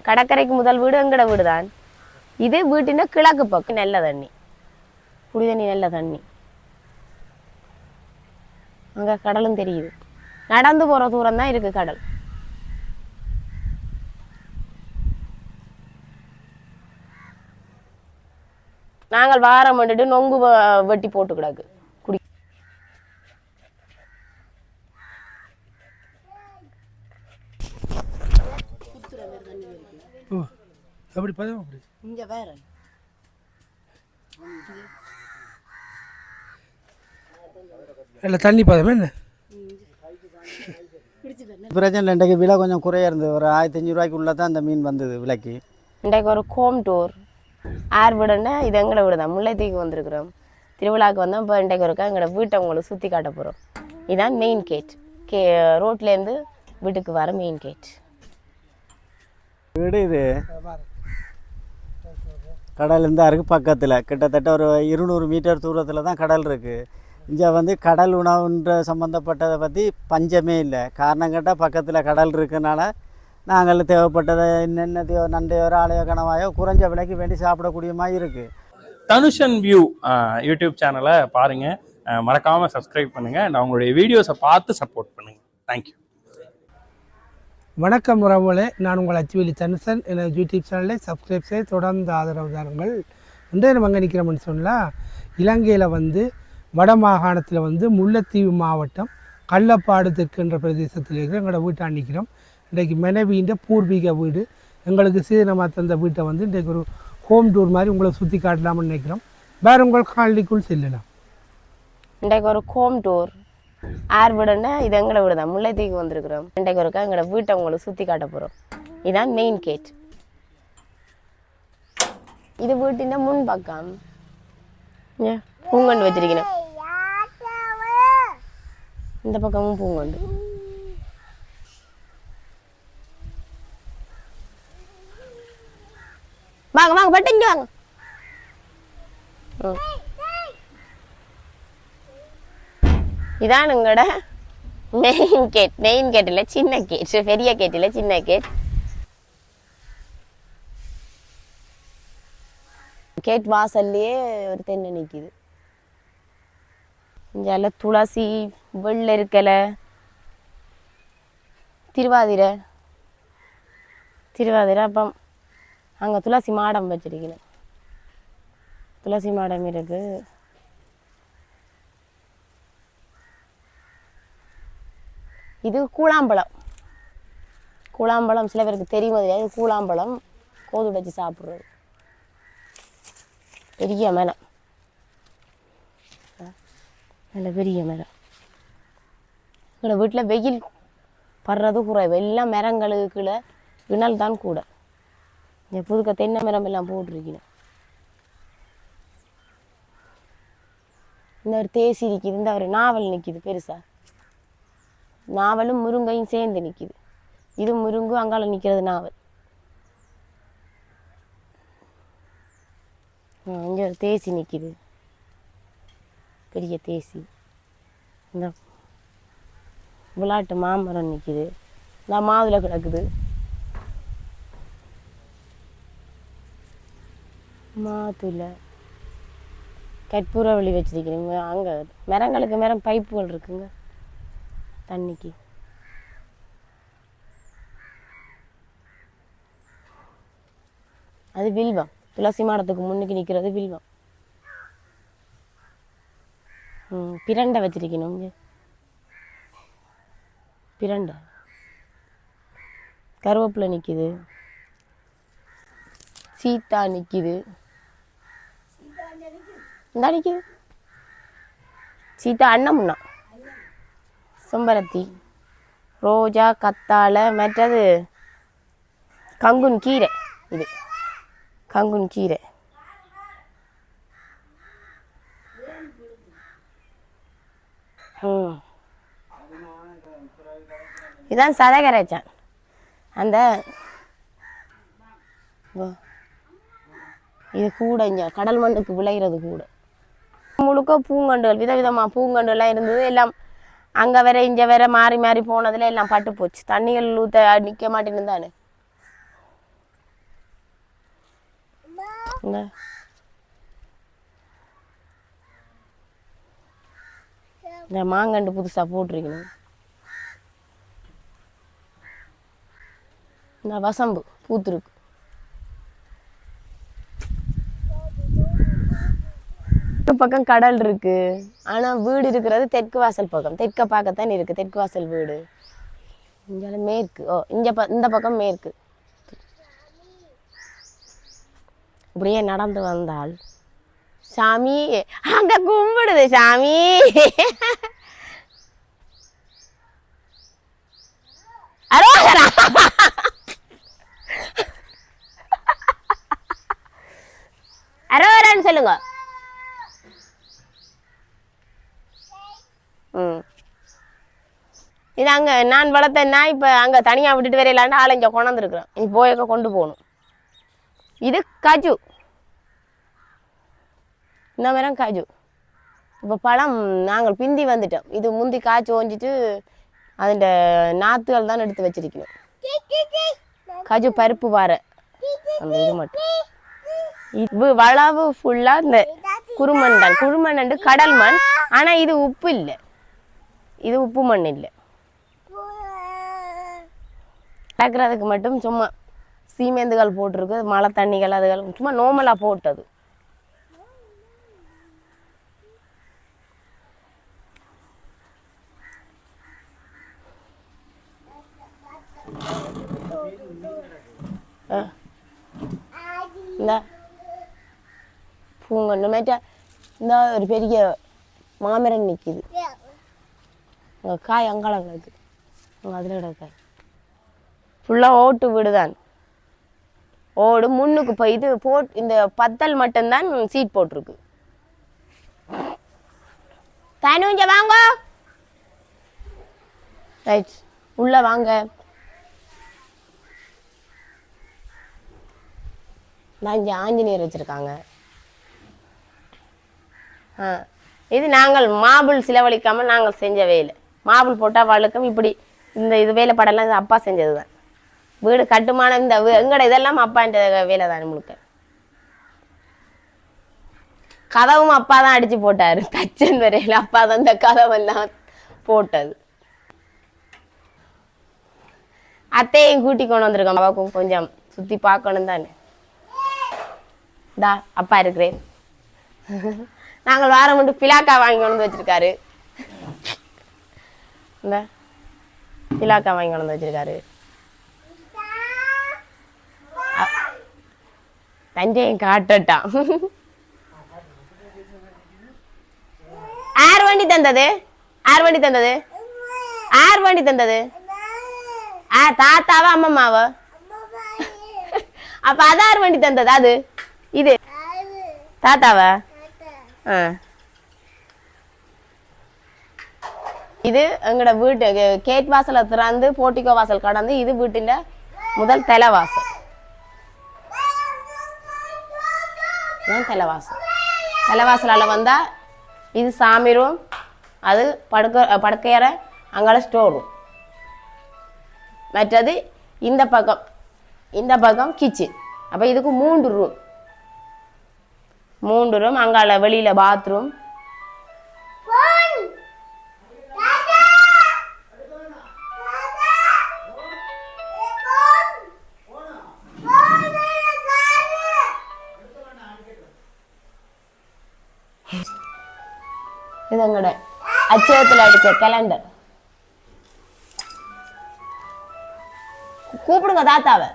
கடற்கரைக்கு முதல் வீடு எங்கட வீடு தான். இது வீட்டின் கிழக்கு பக்கம். நல்ல தண்ணி, குடி தண்ணி, நல்ல தண்ணி. அங்கே கடலும் தெரியுது. நடந்து போகிற தூரம் தான் இருக்குது கடல். நாங்கள் வாரம் வந்துட்டு நொங்கு வெட்டி போட்டு கிடக்கு குடி. அப்படி பதம் அப்படி இங்கே வேற இல்லை தண்ணி பதம் என்ன பிரச்சனை. இன்றைக்கு விலை கொஞ்சம் குறையாக இருந்தது. ஒரு 1500 உள்ளே தான் அந்த மீன் வந்தது விலைக்கு. இன்றைக்கு ஒரு ஹோம் டூர் ஆர் வீடுன்னா இது எங்களை வீடு தான். முல்லைத்தீவுக்கு வந்திருக்கிறோம், திருவிழாவுக்கு வந்தோம். இப்போ இன்றைக்கு இருக்கா எங்களோட வீட்டை உங்களுக்கு சுற்றி காட்ட போகிறோம். இதுதான் மெயின் கேட். ரோட்லேருந்து வீட்டுக்கு வர மெயின் கேட். வீடு இது கடல் இருந்தால் இருக்குது பக்கத்தில். கிட்டத்தட்ட ஒரு 200 மீட்டர் தூரத்தில் தான் கடல் இருக்குது. இங்கே வந்து கடல் உணவுன்ற சம்மந்தப்பட்டதை பற்றி பஞ்சமே இல்லை. காரணம் கேட்டால் பக்கத்தில் கடல் இருக்கனால நாங்கள் தேவைப்பட்டதை என்னென்னதையோ நண்டையோ ஆலையோ கனவாயோ குறைஞ்ச விலைக்கு வேண்டி சாப்பிடக்கூடிய மாதிரி இருக்குது. தனுஷன் வியூ யூடியூப் சேனலை பாருங்கள், மறக்காமல் சப்ஸ்கிரைப் பண்ணுங்கள் அண்ட் அவங்களுடைய வீடியோஸை பார்த்து சப்போர்ட் பண்ணுங்கள். தேங்க்யூ. வணக்கம் உறவுகளே, நான் உங்கள் அச்சுவேலி தனுஷன். எனது யூடியூப் சேனலை சப்ஸ்கிரைப் செய்து தொடர்ந்து ஆதரவு தாருங்கள். இன்றைய நம்ம அங்கே நிற்கிறோம்னு சொன்னால், இலங்கையில் வந்து வடமாகாணத்தில் வந்து முல்லைத்தீவு மாவட்டம் கள்ளப்பாடு தெற்குன்ற பிரதேசத்தில் இருக்கிற எங்களோட வீட்டை நிற்கிறோம். இன்றைக்கு மனைவியின் பூர்வீக வீடு. எங்களுக்கு சீதனமாக தந்த வீட்டை வந்து இன்றைக்கு ஒரு ஹோம் டூர் மாதிரி உங்களை சுற்றி காட்டலாம்னு நினைக்கிறோம். வேறு உங்கள் காலனிக்குள் செல்லலாம். இன்றைக்கு ஒரு ஹோம் டூர் ஆர் வீடுன்னா இது எங்களை வீடு தான். முல்லைத்தீவுக்கு வந்திருக்கிறோம். இன்றைக்கு இருக்கா எங்களோட வீட்டை உங்களுக்கு சுற்றி காட்ட போகிறோம். இதுதான் மெயின் கேட். இது வீட்டின் முன் பக்கம் பூங்கண்டு வச்சிருக்கணும். இந்த பக்கமும் பூங்கண்டு. வாங்க வாங்க பட்டு இங்க வாங்க. இதான் எங்களோட மெயின் கேட். மெயின் கேட் இல்லை, சின்ன கேட். பெரிய கேட் இல்லை, சின்ன கேட். கேட் வாசல்லையே ஒரு தென்னை நிற்கிது. இங்கே துளசி, வெள்ளை இருக்கலை, திருவாதிரை. அப்பம் அங்கே துளசி மாடம் வச்சிருக்கணும். துளசி மாடம் இருக்கு. இது கூழாம்பழம். கூழாம்பழம் சில பேருக்கு தெரியும். இது கூழாம்பழம் கோதுடைச்சி சாப்பிட்றது. பெரிய மரம், நல்ல பெரிய மரம். எங்களோட வீட்டில் வெயில் படுறது குறைவு. எல்லாம் மரங்களுக்குள்ள வினல் தான் கூட. இந்த புதுக்க தென்னை மரம் எல்லாம் போட்டிருக்கணும். இந்த ஒரு தேசி நிற்கிது. இந்த ஒரு நாவல் நிற்கிது பெருசா. நாவலும் முருங்கையும் சேர்ந்து நிற்கிது. இது முருங்கு, அங்கால நிற்கிறது நாவல். இங்கே ஒரு தேசி நிற்கிது, பெரிய தேசி. இந்த விளாட்டு மாமரம் நிற்கிது. இந்த மாதுளை கிடக்குது. மாதுளை கற்பூரவள்ளி வச்சிருக்கிறீங்க. அங்கே மரங்களுக்கு மரம் பைப்புகள் இருக்குங்க தண்ணிக்கு. அது வில்வம். துளசி மாடத்துக்கு முன்னுக்கு நிற்கிறது வில்வம். பிரண்டை வச்சிருக்கணும். பிரண்டை, கருவேப்பிலை நிற்கிது. சீத்தா நிற்கிது. இந்த நிற்கிது சீத்தா. அன்னமுன்னா செம்பருத்தி, ரோஜா, கத்தாழை, மற்றது கங்குன் கீரை. இது கங்குன் கீரை. இதான் சதகரைச்சான். அந்த இது கூட இங்கே கடல் மண்ணுக்கு விளையிறது கூட. முழுக்க பூங்கண்டுகள், விதவிதமாக பூங்கண்டுலாம் இருந்தது. எல்லாம் அங்கே வேற இங்கே வேற மாறி மாறி போனதில் எல்லாம் பட்டு போச்சு. தண்ணிகள் ஊற்ற நிற்க மாட்டேன்னு தானே. இந்த மாங்கண்டு புதுசாக போட்டிருக்கணும். இந்த வசம்பு பூத்துருக்கு. பக்கம் கடல் இருக்கு. ஆனா வீடு இருக்கிறது தெற்கு வாசல் பக்கம். தெற்க பார்க்கத்தான் இருக்கு தெற்கு வாசல் வீடு. இங்க மேற்கு. இந்த பக்கம் மேற்கு. இப்படியே நடந்து வந்தால் சாமி அங்க கும்பிடுது சாமி. அரோகரா அரோகரான்னு சொல்லுங்க. இது அங்க நான் வளர்த்தேன்னா இப்ப அங்க தனியா விட்டுட்டு வரையிலான்னு ஆளை இங்க கொண்டாந்துருக்குறேன். நீ போயக்க கொண்டு போகணும். இது காஜு. இந்த மரம் காஜு. இப்போ பழம் நாங்கள் பிந்தி வந்துட்டோம். இது முந்தி காய்ச்சி ஓஞ்சிட்டு அதுண்ட நாற்றுகள் தான் எடுத்து வச்சிருக்கணும். காஜு பருப்பு வார அந்த இது மட்டும். இது வளவு ஃபுல்லா இந்த குருமண் தான். குருமண் கடல் மண். ஆனா இது உப்பு இல்லை. இது உப்பு மண் இல்லை. நடக்கிறதுக்கு மட்டும் சும்மா சீமேந்துகள் போட்டிருக்கு. மழை தண்ணிகள் அதுகள் சும்மா நோமலாக போட்டது. இந்த பூங்கன்னு மேட்டா இந்த ஒரு பெரிய மாமரம் நிற்கிது. காய் அங்காளங்க இருக்குது. அதில் கிடக்காய் ஃபுல்லாக ஓட்டு வீடு தான். ஓடு முன்னுக்கு இப்போ இது இந்த பத்தல் மட்டும்தான் சீட் போட்டிருக்கு. தனுஞ்ச வாங்க. ரைட் உள்ள வாங்க. நான் இங்கே ஆஞ்சநேயர் வச்சுருக்காங்க. இது நாங்கள் மாபிள் செலவழிக்காமல் நாங்கள் செஞ்ச வேலை. மாபிள் போட்டால் வழுக்கம் இப்படி இது வேலைப்பாடெல்லாம் இது அப்பா செஞ்சது தான். வீடு கட்டுமானம் இந்த எங்கட இதெல்லாம் அப்பான்ற வேலை தான். முழுக்க கதவும் அப்பா தான் அடிச்சு போட்டாரு. தச்சன் வரையில அப்பா தான் இந்த கதவெல்லாம் போட்டது. அத்தையும் கூட்டி கொண்டு வந்திருக்கோம். அப்பாவுக்கும் கொஞ்சம் சுத்தி பார்க்கணும் தானே. அப்பா இருக்கிறேன். நாங்கள் வாரம் மட்டும் பிலாக்கா வாங்கி கொண்டு வந்து வச்சிருக்காரு. இந்த பிலாக்கா வாங்கி கொண்டு வந்து வச்சிருக்காரு. தஞ்சையும் காட்டட்டான். ஆர் வண்டி தந்தது? ஆர் வண்டி தந்தது? ஆர் வண்டி தந்தது? தாத்தாவா அம்மம்மாவா? அப்ப அதார் வண்டி தந்தது. அது இது தாத்தாவா? இது எங்கட வீட்டு கேட் வாசலை திறந்து போட்டிக்கோ வாசல் கடந்து இது வீட்டின் முதல் தலைவாசல். தலைவாசல். தலைவாசலால் வந்தா இது சாமி ரூம். அது படுக்கையறை. அங்கால ஸ்டோர் ரூம். மற்றது இந்த பக்கம் கிச்சன். அப்போ இதுக்கு 3 ரூம். 3 ரூம். அங்கால வெளியில பாத்ரூம். இது எங்கட அச்சகத்தில் அடிச்ச கேலண்டர். கூப்பிடுங்க தாத்தாவை.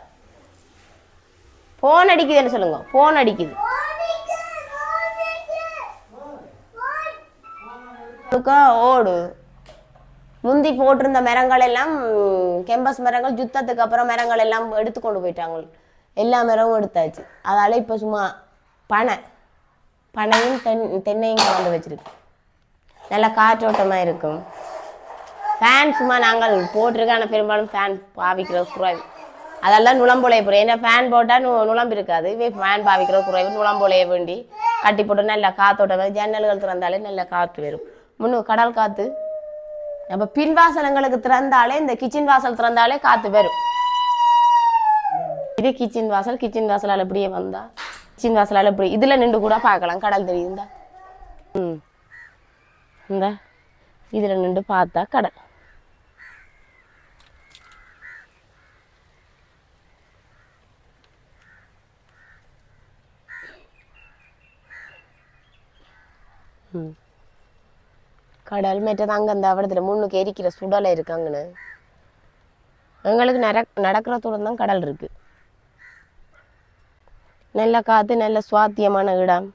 போன் அடிக்குதுன்னு சொல்லுங்க. போன் அடிக்குது. ஓடு முந்தி போட்டிருந்த மரங்கள் எல்லாம் கெம்பஸ் மரங்கள் யுத்தத்துக்கு அப்புறம் மரங்கள் எல்லாம் எடுத்துக்கொண்டு போயிட்டாங்க. எல்லா மரமும் எடுத்தாச்சு. அதால இப்போ சும்மா பனையும் தென்னையும் கலந்து வச்சிருக்கு. நல்லா காற்றோட்டமாக இருக்கும். ஃபேன் சும்மா நாங்கள் போட்டிருக்க. ஆனால் பெரும்பாலும் ஃபேன் பாவிக்கிற குறைவு. அதெல்லாம் நுழம்புலைய போகிறோம். ஏன்னா ஃபேன் போட்டால் நுழம்பு இருக்காது. ஃபேன் பாவிக்கிற குறைவு. நுழம்புலைய வேண்டி கட்டி போட்டு நல்லா காற்றோட்டம். ஜன்னல்கள் திறந்தாலே நல்லா காற்று வரும். கடல் காற்று. நம்ம பின்வாசலங்களுக்கு திறந்தாலே இந்த கிச்சன் வாசல் திறந்தாலே காற்று வரும். இது கிச்சன் வாசல். கிச்சன் வாசலால் அப்படியே வந்தா கிச்சன் வாசலால் இப்படி இதில் நின்று கூட பார்க்கலாம், கடல் தெரியுதுந்தா. இந்த இதில் நின்று பார்த்தா கடல். கடல் மெட்டது அங்கே அந்த அவடத்தில் முன்னுக்கு எரிக்கிற சுடலை இருக்காங்கன்னு எங்களுக்கு நடக்கிற தூரம் தான் கடல் இருக்கு. நல்ல காற்று, நல்ல சுவாத்தியமான இடம்.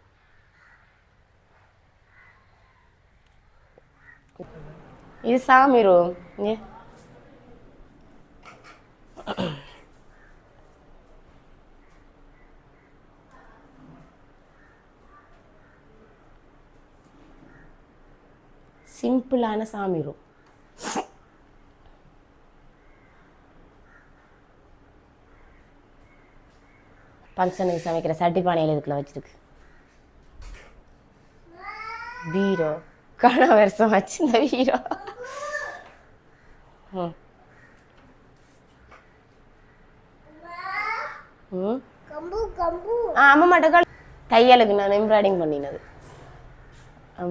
இது சாமி ரூம். சிம்பிளான சாமி ரூம். ஃபங்க்ஷனுக்கு சமைக்கிற சட்டி பானையில் இதுக்குள்ள வச்சிருக்கு. பீரோ கண வருஷம் வச்சு இந்த பீரோ. அம்மா மட்டும் கையாளுக்கு நான் எம்ப்ராய்டிங் பண்ணினது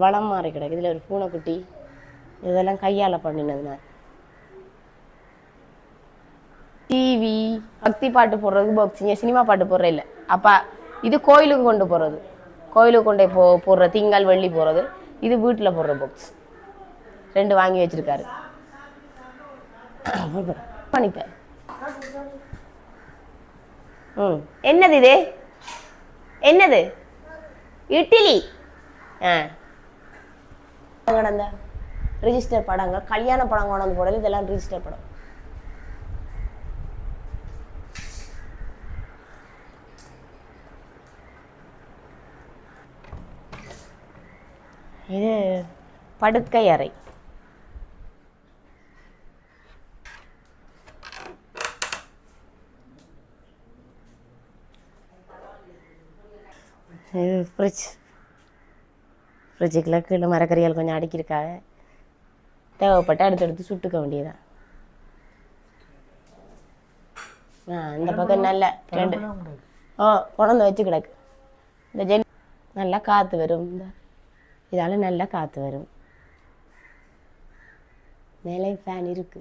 வளம் மாறி கிடக்கு. இதில் ஒரு பூனைக்குட்டி, இதெல்லாம் கையால் பண்ணினது நான். டிவி, பக்தி பாட்டு போடுறதுக்கு பாக்ஸிங்க, சினிமா பாட்டு போடுற இல்லை. அப்பா இது கோயிலுக்கு கொண்டு போகிறது, கோயிலுக்கு கொண்டே போடுற திங்கள் வெள்ளி போகிறது. இது வீட்டில் போடுற பாக்ஸ். 2 வாங்கி வச்சிருக்காரு. பண்ணிப்பேன். என்னது இது? என்னது? இட்லி. கடந்த ரிஜிஸ்டர் படங்க, கல்யாண படம் கொண்டாந்து போடல. இதெல்லாம் ரிஜிஸ்டர் படம். இது படுக்கை அறை. இது ஃப்ரிட்ஜ். ஃப்ரிட்ஜுக்குள்ள கீழே மரக்கறியால் கொஞ்சம் அடுக்கியிருக்காங்க. தேவைப்பட்டு எடுத்து சுட்டுக்க வேண்டியதான். இந்த பக்கம் நல்ல 2 கொண்டு வச்சு கிடக்கு. இந்த ஜெல் நல்லா காற்று வரும். இந்த இதால் நல்லா காற்று வரும். மேலே ஃபேன் இருக்கு.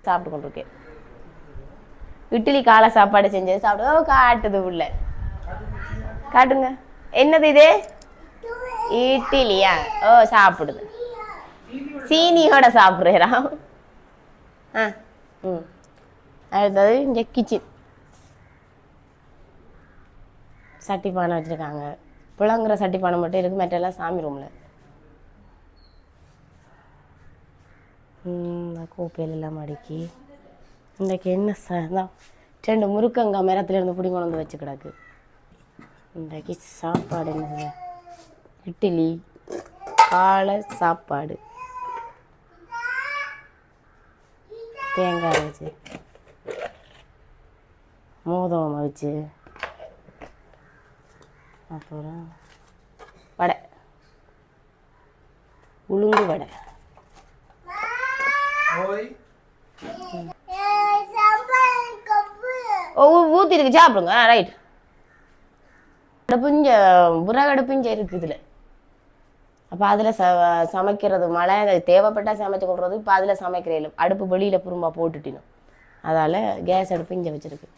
சாப்பிட்டு கொண்டிருக்கேன். இட்லி காலை சாப்பாடு செஞ்சது சாப்பிட்டு காட்டுது உள்ள. காட்டுங்க. என்னது இது? இட்லியா? சாப்பிடுது. சீனியோட சாப்பிட்றா. அடுத்தது இங்கே கிச்சன். சட்டி பானை வச்சுருக்காங்க. புழங்குற சட்டி பானை மட்டும் இருக்குது, மற்றெல்லாம் சாமி ரூமில். கோப்பையில் எல்லாம் அடுக்கி இன்றைக்கு என்ன தான் 2 முருக்கங்காய் மரத்துலேருந்து பிடி கொண்டு வந்து வச்சு கிடக்கு. இன்றைக்கு சாப்பாடு என்னது? இட்லி, காலை சாப்பாடு, தேங்காய் வச்சு, மோதகம் வச்சு, அப்புறம் வடை, உளுந்து வடை. ஊற்றிருக்கு, சாப்பிடுங்க. ரைட். அடுப்புஞ்ச விறகடுப்புஞ்ச இருக்குது இதில். அப்போ அதில் சமைக்கிறது மழை தேவைப்பட்டால் சமைச்சு கொள்வது. இப்போ அதில் சமைக்கிறேன். அடுப்பு வெளியில் புறம்பா போட்டுட்டினோம். அதால் கேஸ் அடுப்பு இங்கே வச்சுருக்கு.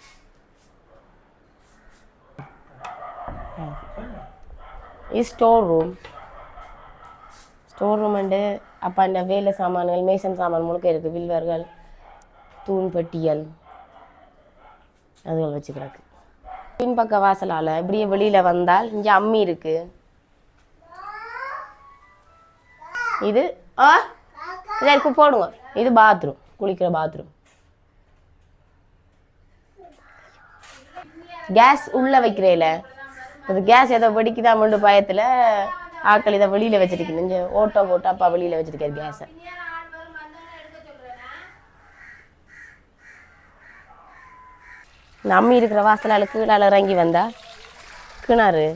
இது ஸ்டோர் ரூம். ஸ்டோர் ரூம் உண்டு. அப்போ அந்த வேலை சாமான்கள், மேசன் சாமான் முழுக்க இருக்குது. வில்வர்கள், தூண் பெட்டியல் அதுகள் வச்சு கிடக்கு. பின்பக்க வாசலால் இப்படியே வெளியில் வந்தால் இங்கே அம்மி இருக்கு. இது இதற்கு போடுங்க. இது பாத்ரூம், குளிக்கிற பாத்ரூம். கேஸ் உள்ளே வைக்கிறேல, அது கேஸ் ஏதோ வெடிக்குதாமண்டு பயத்தில் ஆக்கள் இதை வெளியில் வச்சுருக்கீங்க. இங்கே ஓட்டோ போட்டு அப்பா வெளியில் வச்சுருக்காரு கேஸை. இந்த அம்மி இருக்கிற வாசலால் கீழால் இறங்கி வந்தா கிணறு.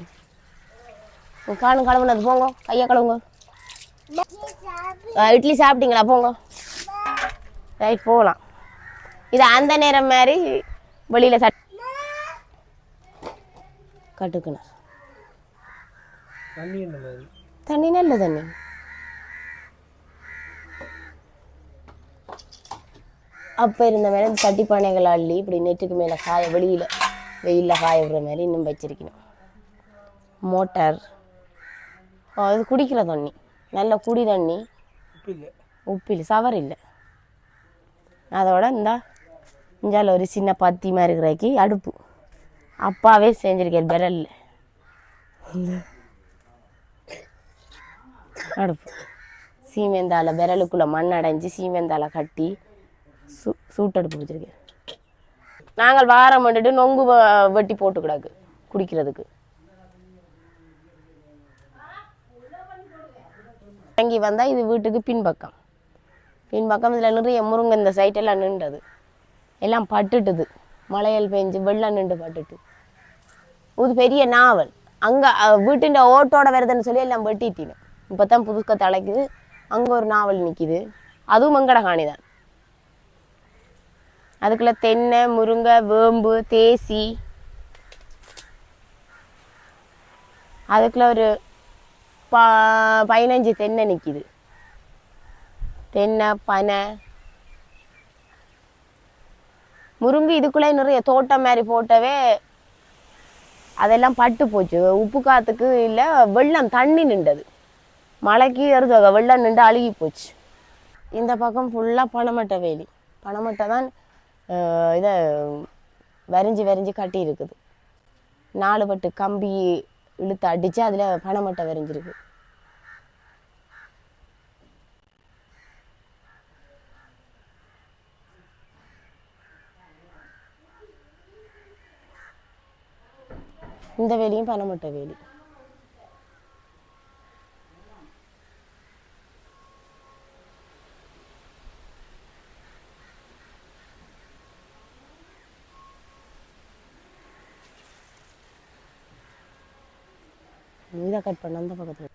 காணும் கழுவுனது போங்க, கையை கழுவுங்க. இட்லி சாப்பிட்டீங்களா? போங்க. ரைட், போகலாம். இது அந்த நேரம் மாதிரி வெளியில் கட்டுக்கிணறு. தண்ணி என்ன மாதிரி? தண்ணி நல்ல தண்ணி. அப்போ இருந்த மாதிரி இந்த சட்டி பானைகள் அள்ளி இப்படி நெட்டுக்கு மேலே காய வெளியில் வெயிலில் காய விடுற மாதிரி இன்னும் வச்சிருக்கணும். மோட்டார் அது குடிக்கிற தண்ணி, நல்ல குடி தண்ணி. உப்பு இல்லை, சவர் இல்லை. அதோட இஞ்சால ஒரு சின்ன பத்தி மாதிரி இருக்கிறாக்கி அடுப்பு அப்பாவே செஞ்சிருக்கார் விரல்ல. அடுப்பு சீமெந்தால விரலுக்குள்ளே மண் அடைஞ்சி சீமெந்தால கட்டி சூட்டடுப்பு வச்சிருக்கேன். நாங்கள் வாரம் வந்துட்டு நொங்கு வெட்டி போட்டு கிடாக்கு குடிக்கிறதுக்கு. இறங்கி வந்தால் இது வீட்டுக்கு பின்பக்கம். இதில் நிறைய முருங்கை இந்த சைட்டெல்லாம் நின்றது, எல்லாம் பட்டுட்டுது. மழையல் பெஞ்சு வெள்ளம் நின்று பட்டுட்டு. இது பெரிய நாவல். அங்கே வீட்டின் ஓட்டோட வருதுன்னு சொல்லி எல்லாம் வெட்டிட்டினோம். இப்போ தான் புதுக்க தலைக்குது. அங்கே ஒரு நாவல் நிற்கிது, அதுவும் மங்கட காணி தான். அதுக்குள்ள தென்னை, முருங்கை, வேம்பு, தேசி, அதுக்குள்ள ஒரு 15 தென்னை நிற்கிது. தென்னை, பனை, முருங்கை. இதுக்குள்ளே நிறைய தோட்டம் மாதிரி போட்டவே அதெல்லாம் பட்டு போச்சு. உப்பு காற்றுக்கு இல்லை, வெள்ளம் தண்ணி நின்றது. மழைக்கு வெள்ளம் நின்று அழுகி போச்சு. இந்த பக்கம் ஃபுல்லாக பனைமட்டை வேலி. பனைமட்டை தான் இதை வரைஞ்சி வரைஞ்சி கட்டி இருக்குது. 4 பட்டு கம்பி இழுத்து அடித்து அதில் பனைமட்டை வரைஞ்சிருக்கு. இந்த வேலியும் பனைமட்டை வேலி. இதை கட் பண்ண அந்த பக்கத்தில்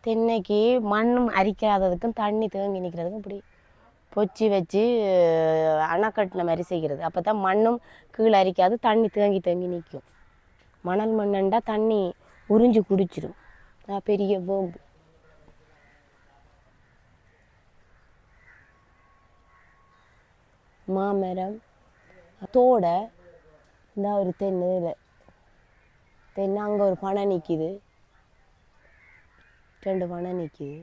தென்னைக்கு மண்ணும் அரிக்காததுக்கும் தண்ணி தேங்கி நிற்கிறதுக்கும் இப்படி பொச்சி வச்சு அணைக்கட்டின மாதிரி செய்கிறது. அப்போ தான் மண்ணும் கீழே அரிக்காது, தண்ணி தேங்கி தேங்கி நிற்கும். மணல் மண்ணண்டா தண்ணி உறிஞ்சி குடிச்சிடும். பெரிய வேம்பு. மாமரம், தோடை, இந்த ஒரு தென்னை. இதில் தென்னை. அங்கே ஒரு பனை நிற்கிது, 2 பனை நிற்கிது.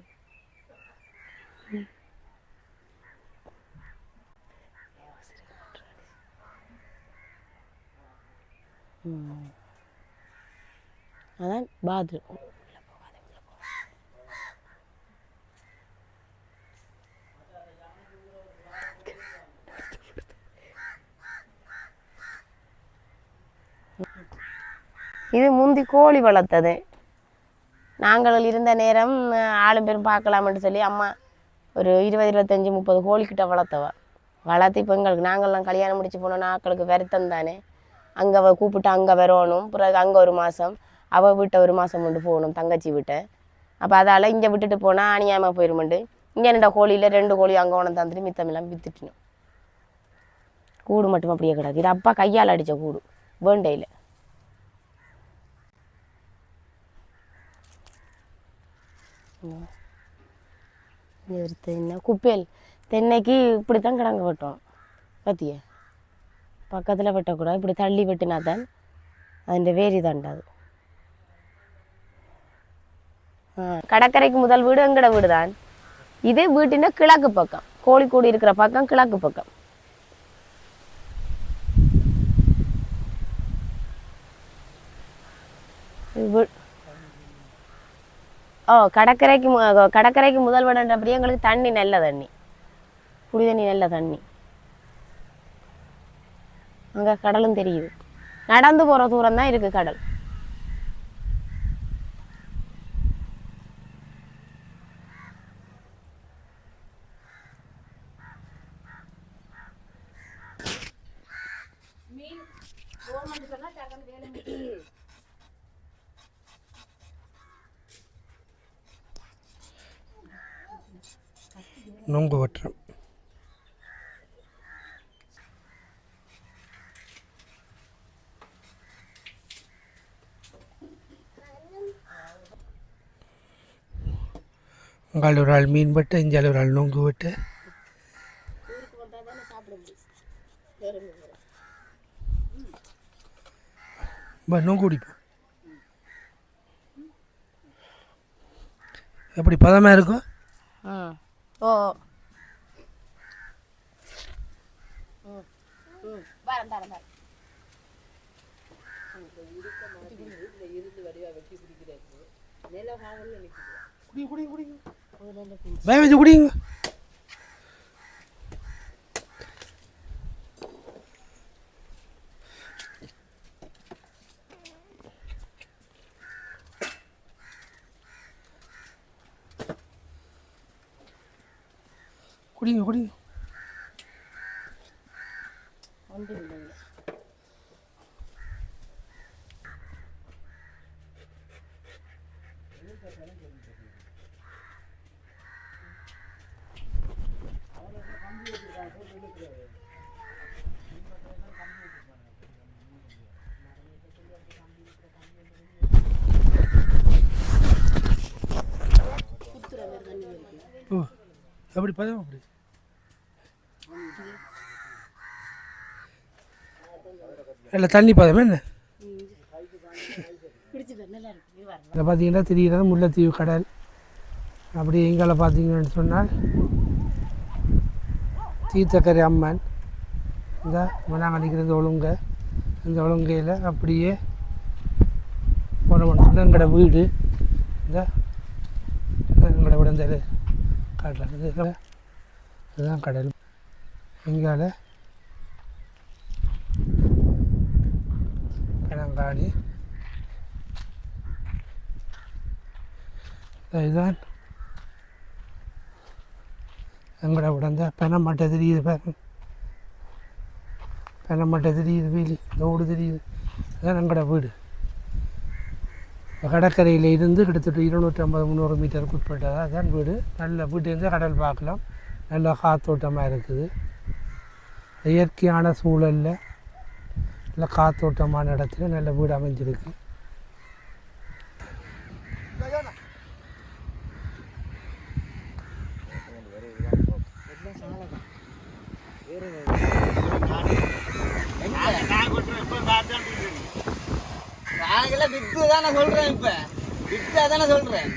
அதான் பாத்ரூம். இது முந்தி கோழி வளர்த்தது. நாங்கள் இருந்த நேரம் ஆளும் பேரும் பார்க்கலாம்னு சொல்லி அம்மா ஒரு 20, 25, 30 கோழிக்கிட்ட வளர்த்து இப்போ எங்களுக்கு நாங்கள்லாம் கல்யாணம் முடிச்சு போனோன்னா ஆக்களுக்கு வருத்தம் தானே. அங்கே கூப்பிட்டு அங்கே வரணும். பிறகு அங்கே 1 மாதம், அவள் வீட்டை 1 மாதம் கொண்டு போகணும், தங்கச்சி வீட்டை. அப்போ அதால் இங்கே விட்டுட்டு போனால் அநியாயமாக போயிடுமெண்டு இங்கே 2 கோழியில் 2 கோழி அங்கே ஒன்று தந்துட்டு மித்தமெல்லாம் விற்றுட்டினோம். கூடு மட்டும் அப்படியே கிடக்கு. இது அப்பா கையால் அடித்த கூடு வேண்டையில். ஒரு தென்னை குப்பையில் தென்னைக்கு இப்படித்தான் கிடங்க வெட்டணும். பார்த்திய பக்கத்தில் வெட்டக்கூடாது, இப்படி தள்ளி வெட்டினா தான் அதில் வேரி தாண்டாது. கடற்கரைக்கு முதல் வீடு எங்கட வீடு தான். இது வீட்டின் கிழக்கு பக்கம், கோழிக்கூடு இருக்கிற பக்கம் கிழக்கு பக்கம். கடற்கரைக்கு முதல் வீடுன்றபடியே எங்களுக்கு தண்ணி நல்ல தண்ணி, குடி தண்ணி நல்ல தண்ணி. அங்கே கடலும் தெரியுது. நடந்து போகிற தூரம் தான் இருக்குது கடல். நொங்கு வெட்டுறோம். அங்கால ஒரு ஆள் மீன் வெட்டு, இஞ்சால ஒரு ஆள் நொங்கு வெட்டு. நொங்கு குடிப்போம். எப்படி பதமாக இருக்கும்? ஓ வச்சு குடிங்க. குடிங்க குடிங்க. ஓ எப்படி பதம் அப்படி இல்லை தண்ணி பதம் என்ன? இதில் பார்த்தீங்கன்னா திடீர்னு முல்லைத்தீவு கடல். அப்படி எங்களை பார்த்தீங்கன்னு சொன்னால் தீர்த்தக்கரை அம்மன் இந்த நாங்கள் நிற்கிற இந்த ஒழுங்க, இந்த ஒழுங்கையில் அப்படியே போனோம்னு சொன்னால் எங்களோட வீடு இந்த எங்களோட விட இந்த காட்டுறாங்க. இதுதான் கடல். எங்கால பெனங்காணி. இதுதான் எங்களோட உடந்த பெனமட்டை தெரியுது பாருங்க. பெனமட்டை தெரியுது, வேலி தோடு தெரியுது. அதுதான் எங்களோட வீடு. கடற்கரையில் இருந்து கிட்டத்தட்ட 250-300 மீட்டருக்கு உட்பட்டதாக அதுதான் வீடு. நல்ல வீட்டிலேருந்து கடல் பார்க்கலாம். நல்ல காற்றோட்டமாக இருக்குது. இயற்கையான சூழலில் நல்ல காற்றோட்டமான இடத்துல நல்ல வீடு அமைஞ்சிருக்கு. வித்து தானே சொல்றேன், இப்ப வித்தா தானே சொல்றேன்.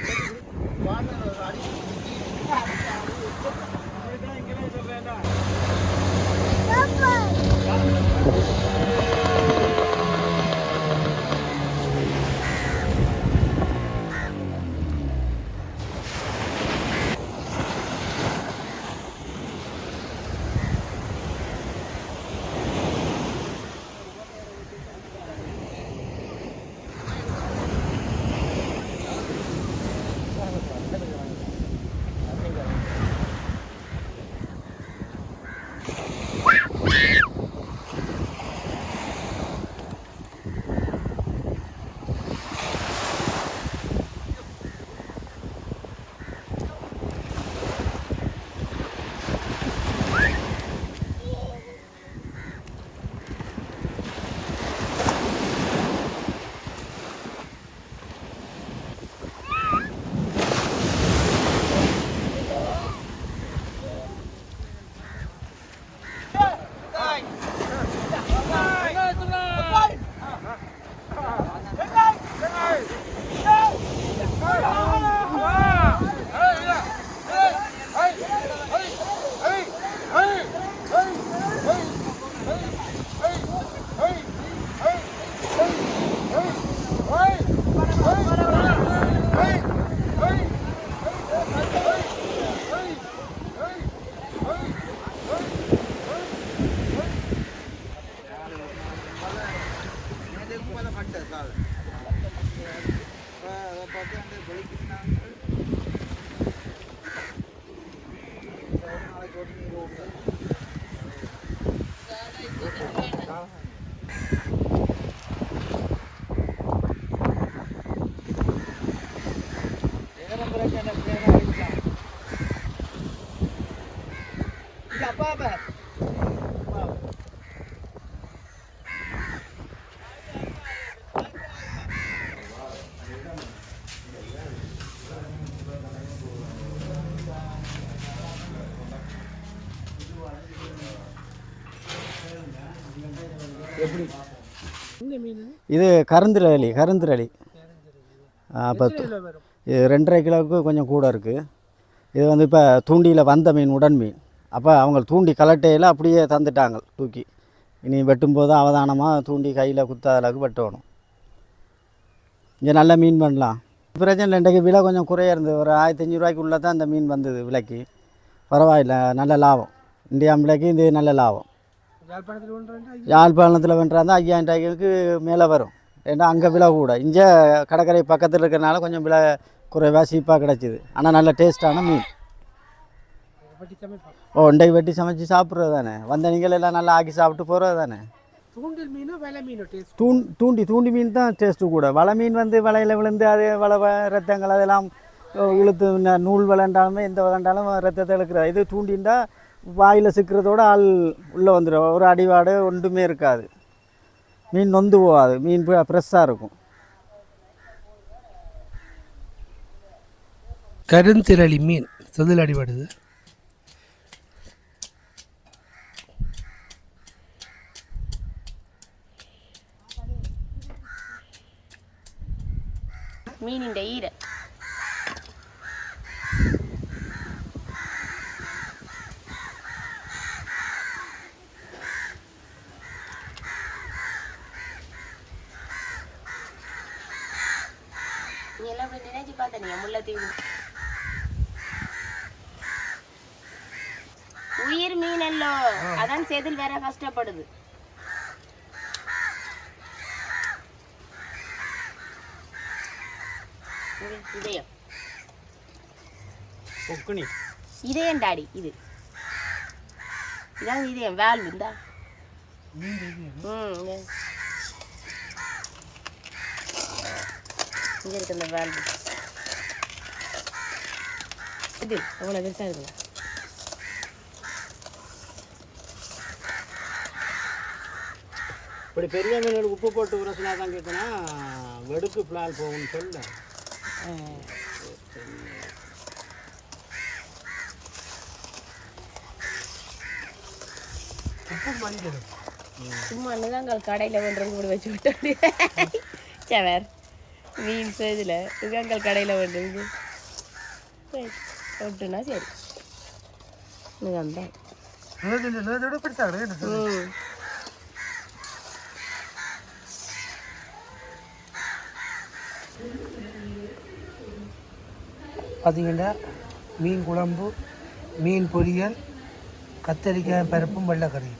என்ன மீன் இது கருந்திரளி அப்போ கிலோ வரும்? இது 2.5 கிலோவுக்கு கொஞ்சம் கூட இருக்குது. இது வந்து இப்போ தூண்டியில் வந்த மீன், உடன் மீன். அப்போ அவங்க தூண்டி கலட்டையில் அப்படியே தந்துட்டாங்க தூக்கி. இனி வெட்டும்போது அவதானமாக தூண்டி கையில் குத்தாத அளவுக்கு வெட்டணும். இங்கே நல்ல மீன் பண்ணலாம். பிரச்சனை இன்றைக்கு விலை கொஞ்சம் குறைய இருந்தது. ஒரு 1500 ரூபாய்க்குள்ளே தான் இந்த மீன் வந்தது விலைக்கு. பரவாயில்லை, நல்ல லாபம். இந்தியா விலைக்கு இது நல்ல லாபம். யாழ்ப்பாணத்தில் வென்றாந்தா 5000 ரூபாய்க்கு மேலே வரும். ஏன்னா அங்கே விலை கூட. இங்கே கடற்கரை பக்கத்தில் இருக்கிறனால கொஞ்சம் விலை குறைவாக சீப்பாக கிடச்சிது. ஆனால் நல்ல டேஸ்ட்டான மீன். இன்றைக்கு வெட்டி சமைச்சு சாப்பிட்றது தானே. வந்த நீங்கள் எல்லாம் நல்லா ஆக்கி சாப்பிட்டு போகிறது தானே. தூண்டில் மீனும் வலை மீனும் டேஸ்ட். தூண்டி மீன் தான் டேஸ்ட்டு கூட. வலை மீன் வந்து வலையில் விழுந்து அது வலை ரத்தங்கள் அதெல்லாம் இழுத்து நூல் விளையாண்டாலுமே எந்த விளையாண்டாலும் ரத்தத்தை இழுக்கிறது. இது தூண்டின்றா வாயில் சிக்கிறதோட ஆள் உள்ளே வந்துடும். ஒரு அடிவாடு ஒன்றுமே இருக்காது. மீன் நொந்து போகாது. மீன் ஃப்ரெஷ்ஷாக இருக்கும். கருந்திரளி மீன் செதில் அடிபடுது. மீனின் ஈர நீ எல்லாம் அப்படி நினைச்சு பார்த்தீங்க முல்லைத்தீவு உயிர் மீன் அல்லோ, அதான் செதில் வேற கஷ்டப்படுது. இதயம் இதயம் டாடி, இதான் இதயம் வேல்வு இந்தா. இங்க இருக்கு அந்த வேல்வு. இது அவ்வளோ பெருசாக இருக்குல்ல. இப்படி பெரிய மீன் உப்பு போட்டு உரசினா தான் கேட்கனா வெடுக்கு பிளால் போகும்னு சொல்ல. சும்மா அண்ணன் கடையில் வேண்டுறது கூட வச்சு விட்டாரு. சவர் மீன் இதில் இதுங்கள் கடையில் வேண்டுறது விட்டுனா சரி. பார்த்தீங்கன்னா மீன் குழம்பு, மீன் பொரியல், கத்தரிக்காய் பருப்பும் வெள்ளைக்கறி.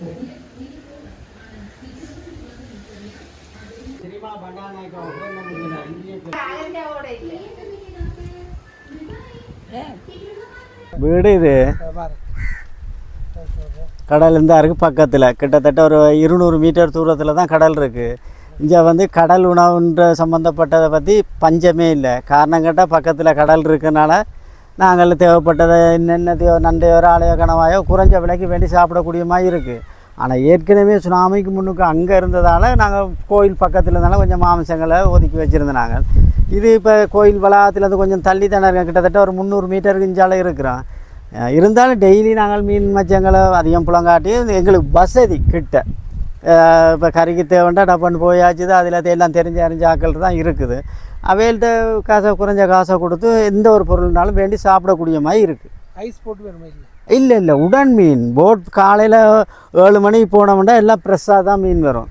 வீடு இது கடல் இருந்தா இருக்குது பக்கத்தில். கிட்டத்தட்ட ஒரு 200 மீட்டர் தூரத்தில் தான் கடல் இருக்குது. இங்கே வந்து கடல் உணவுன்ற சம்மந்தப்பட்டதை பற்றி பஞ்சமே இல்லை. காரணம் கேட்டால் பக்கத்தில் கடல் இருக்கிறனால நாங்கள் தேவைப்பட்டதை என்னென்ன நண்டையோ ஆலையோ கனவாயோ குறைஞ்ச விலைக்கு வேண்டி சாப்பிடக்கூடிய மாதிரி இருக்குது. ஆனால் ஏற்கனவே சுனாமிக்கு முன்னுக்கு அங்கே இருந்ததால் நாங்கள் கோயில் பக்கத்தில் இருந்தாலும் கொஞ்சம் மாமிசங்களை ஒதுக்கி வச்சுருந்தோம். நாங்கள் இது இப்போ கோயில் வளாகத்துலேருந்து கொஞ்சம் தள்ளி தானே இருக்கோம். கிட்டத்தட்ட ஒரு 300 மீட்டருக்கு இஞ்சால இருக்கிறோம். இருந்தாலும் டெய்லி நாங்கள் மீன் மச்சங்களை அதிகம் புலங்காட்டி எங்களுக்கு வசதி கிட்ட. இப்போ கறிக்கு தேவைண்டா டப்பான்னு போயாச்சுது. அதில் எல்லாம் தெரிஞ்ச அறிஞ்ச ஆக்கள் தான் இருக்குது. அவைகள்கிட்ட காசை குறைஞ்ச காசை கொடுத்து எந்த ஒரு பொருள்னாலும் வேண்டி சாப்பிடக்கூடிய மாதிரி இருக்குது. ஐஸ் போட்டு வேணுமா? இல்லை உடன் மீன் போட் காலையில் 7 மணிக்கு போனோம்னா எல்லாம் ஃப்ரெஷ்ஷாக தான் மீன் வரும்.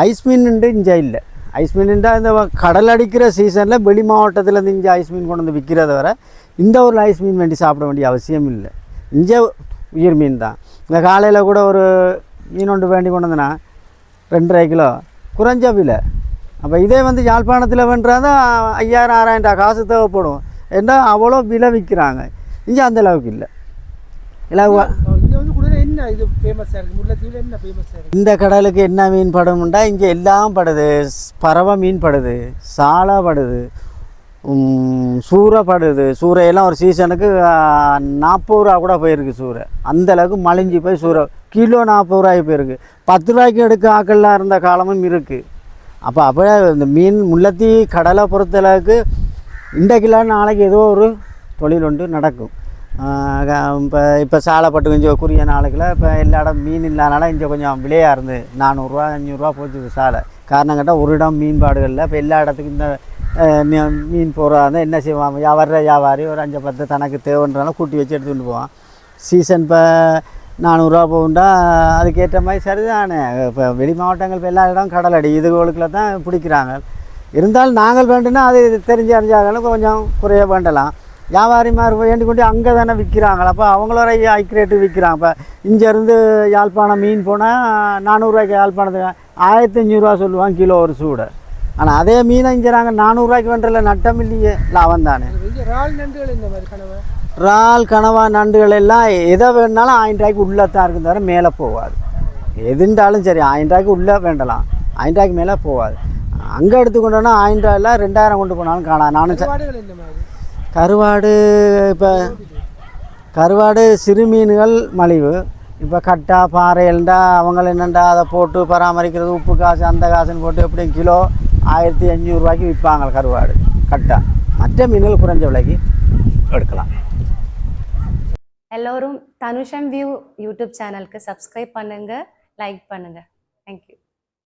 ஐஸ் மீன்ண்டு இங்கே இல்லை. ஐஸ் மீன்ண்டா இந்த கடல் அடிக்கிற சீசனில் வெளி மாவட்டத்தில் இங்கே ஐஸ் மீன் கொண்டு வந்து விற்கிறத வர இந்த ஊரில் ஐஸ் மீன் வேண்டி சாப்பிட வேண்டிய அவசியம் இல்லை. இங்கே உயிர் மீன் தான். இந்த காலையில் கூட ஒரு மீன் ஒன்று வேண்டி கொண்டு வந்தேன்னா 2.5 கிலோ குறைஞ்ச விலை. அப்போ இதே வந்து யாழ்ப்பாணத்தில் வேண்டாதான் 5000-6000 காசு தேவைப்படும். ஏன்னா அவ்வளோ விலை விற்கிறாங்க. இங்கே அந்த அளவுக்கு இல்லை. இந்த கடலுக்கு என்ன மீன் படும்ண்டா இங்கே எல்லாம் படுது. பறவை மீன் படுது, சாலை படுது, சூறை படுது. சூறையெல்லாம் ஒரு சீசனுக்கு 40 ரூபா கூட போயிருக்கு சூறை. அந்தளவுக்கு மலிஞ்சு போய் சூறை கிலோ 40 ரூபாய்க்கு போயிருக்கு. 10 ரூபாய்க்கு எடுக்க ஆக்கள்லாம் இருந்த காலமும் இருக்குது. அப்போ இந்த மீன் முல்லைத்தீ கடலை பொறுத்தளவுக்கு இன்றைக்கெல்லாம் நாளைக்கு ஏதோ ஒரு தொழில் ஒன்று நடக்கும். இப்போ சாலைப்பட்டு கொஞ்சம் குறுகிய நாளுக்குள்ள இப்போ எல்லா இடம் மீன் இல்லாதனால இங்கே கொஞ்சம் விலையாக இருந்து 400 500 போச்சு சாலை. காரணம் கேட்டால் ஒரு இடம் மீன்பாடுகளில் இப்போ எல்லா இடத்துக்கும் இந்த மீன் போகிறாங்க என்ன செய்வாங்க வியாபாரி ஒரு 5-10 தனக்கு தேவைன்றனால கூட்டி வச்சு எடுத்துகிட்டு போவான். சீசன் இப்போ 400 போகுண்டா அதுக்கேற்ற மாதிரி சரிதானே. இப்போ வெளி மாவட்டங்கள் இப்போ எல்லா இடம் கடலடி இதுகளுக்குள்ள தான் பிடிக்கிறாங்க. இருந்தாலும் நாங்கள் வேண்டுன்னா அது தெரிஞ்சு அறிஞ்சாலும் கொஞ்சம் குறைய வேண்டலாம். வியாபாரிமார் வேண்டி கொண்டு அங்கே தானே விற்கிறாங்களா, அப்போ அவங்களோட ஹைக் ரேட்டு விற்கிறாங்க. இப்போ இங்கேருந்து யாழ்ப்பாணம் மீன் போனால் 400 ரூபாய்க்கு யாழ்ப்பாணத்துக்கு 1500 சொல்லுவாங்க கிலோ ஒரு சூடை. ஆனால் அதே மீனை இங்கே நாங்கள் 400 ரூபாய்க்கு வேண்டல நட்டம் இல்லையே, லாபம் தானே. இறால் நண்டுகள் இந்த மாதிரி கனவா இறால் கனவா நண்டுகள் எல்லாம் எதை வேணுனாலும் 1000 ரூபாய்க்கு உள்ளே தான் இருக்கும் தவிர மேலே போகாது. எதுண்டாலும் சரி 1000 ரூபாய்க்கு உள்ளே வேண்டலாம், 1000 ரூபாய்க்கு மேலே போகாது. அங்கே எடுத்துக்கொண்டோன்னா 1000 ரூபாயில் 2000 கொண்டு போனாலும் காணலாம். நானும் இந்த மாதிரி கருவாடு இப்போ கருவாடு சிறு மீன்கள் மலிவு. இப்போ கட்டா பாறைகள்டா அவங்க என்னண்டா அதை போட்டு பராமரிக்கிறது உப்பு காசு அந்த காசுன்னு போட்டு எப்படியும் கிலோ 1500 ரூபாய்க்கு விற்பாங்க கருவாடு கட்டா. மற்ற மீன்கள் குறைஞ்ச விலைக்கு எடுக்கலாம். எல்லோரும் தனுஷம் வியூ யூடியூப் சேனலுக்கு சப்ஸ்கிரைப் பண்ணுங்கள், லைக் பண்ணுங்கள். தேங்க்யூ.